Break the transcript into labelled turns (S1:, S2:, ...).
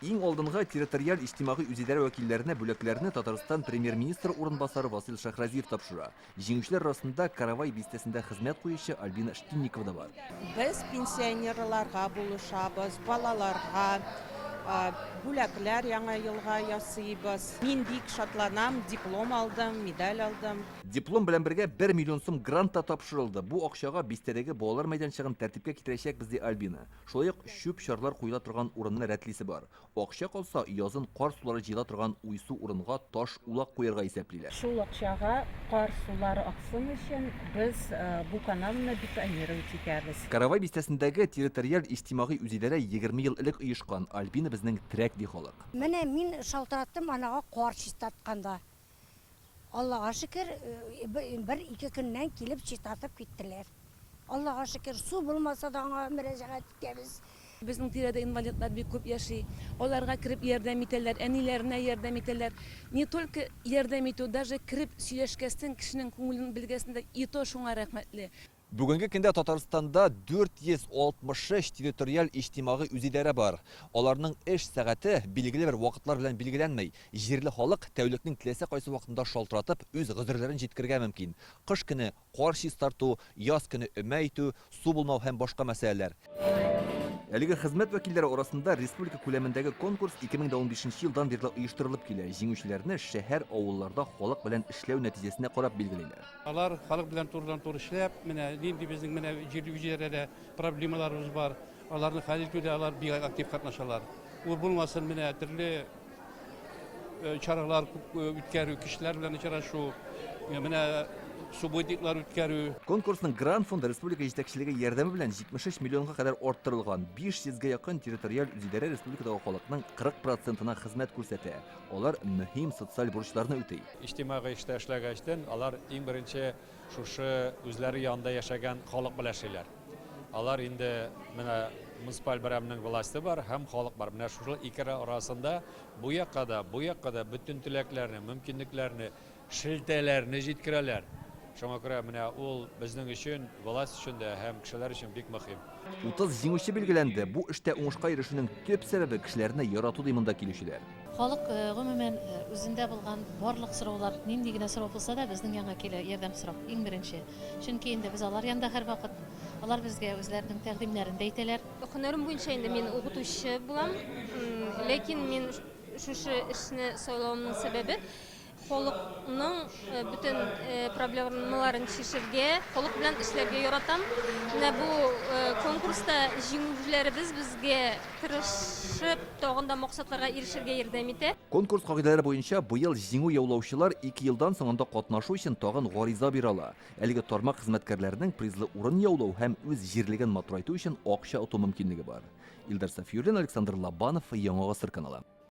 S1: Иң алдынга территориаль иҗтимагый үзидарә вәкилләренә бүләкләрне Татарстан премьер-министры урынбасары Васил Шахразиев тапшыра. Җиңүчеләр арасында Каравай бистәсендә хезмәт куючы Альбина Штинникова да бар.
S2: Без пенсионерларга булышабыз, балаларга бүләкләр яңа елга ясыйбыз. Мин бик шатланам, диплом алдым, медаль алдым.
S1: Диплом белән бергә 1 миллион сум грант та тапшырылды. Бу акчага бистәдәге балалар мәйданчыгын тәртипкә китерәчәк безди Альбина. Шулай ук шүп чарлар куела торган урынны рәтлисе бар. Акча калса, язын кар сулары җыела торган уйсу урынга таш улак куярга исәплиләр.
S3: Шул акчага кар сулары аксын өчен без бу каналны бетонировать итәбез.
S1: Каравай бистәсендәге территориаль иҗтимагый үзидарә 20 ел элек оешкан. Альбина безнең трәк ди халык.
S4: Менә мин шалтыраттым анага кар чистатканда. Аллага шөкер, бер-ике көннән килеп чистатып киттеләр. Аллага шөкер, су булмаса да аңа мөрәҗәгать итәбез.
S5: Безнең тирәдә инвалидлар бик күп яши. Аларга кирип ярдәм итәләр, әниләренә ярдәм итәләр. Не только ярдәм итү, даже кирип сөйләшкәстән кешенең күңелен белгәсендә ито шуңа рәхмәтле.
S1: Бүгенге көндә Татарстанда 463 территориаль иҗтимагый үзидарә бар. Аларның эш сәгате билгеле бер вакытлар белән билгеләнмәй. Җирле халык тәүлекнең теләсә кайсы вакытында шалтыратып үз гозерләрен җиткергә мөмкин. Кыш көне кар чистарту, яз көне өмә итү, су булмау һәм башка мәсьәләләр. Әлеге хезмәт вәкилләре арасында республика күләмендәге конкурс 2015 елдан бирле оештырылып килә. Җиңүчеләрне шәһәр, авылларда халык белән эшләү нәтиҗәсенә карап билгелиләр.
S6: Алар халык белән турыдан-туры эшләп, менә нинди безнең менә җирле үзидарәдә проблемаларыбыз бар. Аларны хәл итүдә алар бик актив катнашалар. Ул булмасын, менә төрле чаралар үткәрү, кешеләр белән очрашу, менә субботниклар үткәрү.
S1: Конкурсның грант фонды республика җитәкчелеге ярдәме белән 73 миллионга кадәр арттырылган. 500-гә якын территориаль үзидарә республикадагы халыкның 40%-на хезмәт күрсәтә. Алар мөһим социаль бурычларны үти.
S7: İçtimai эштә эшләгәчтән алар иң беренче шушы үзләре янында яшәгән халык белән эшлиләр. Алар инде менә муниципаль берәмнең власте бар һәм халык бар. Менә шушы икәре арасында бу якка да бөтен теләкләрне, мөмкинлекләрне, шелтәләрне җиткерәләр. Шуңа күрә менә ул безнең өчен, власть өчен дә һәм кешеләр өчен бик мөһим.
S1: 30 җиңүче билгеләнде. Бу эштә уңышка ирешүнең төп сәбәбе кешеләрне ярату ди монда килүчеләр.
S8: Халык гомумән үзендә булган барлык сораулар, нинди генә сорау булса да безнең янга килә ярдәм сорап иң беренче. Чөнки инде без алар янда һәр вакыт алар безгә үзләренең тәкъдимнәрен дә әйтәләр.
S9: Һөнәрем буенча инде мин укытучы булам, ләкин мин шушы эшне сайлавымның сәбәбе халыкның бөтен проблемаларын чишергә, халык белән эшләргә яратам. Менә бу конкурста җиңүчеләребез безгә тырышып, тагын да максатларга ирешергә ярдәм итә.
S1: Конкурс кагыйдәләре буенча быел җиңү яулаучылар 2 елдан соңында катнашу өчен тагын гариза бирә ала. Әлеге тармак хезмәткәрләренең призлы урын яулау һәм үз җирлеген матурайту өчен акча оту мөмкинлеге бар. Илдар Сафиуллин, Александр Лобанов, Яңа Гасыр каналы.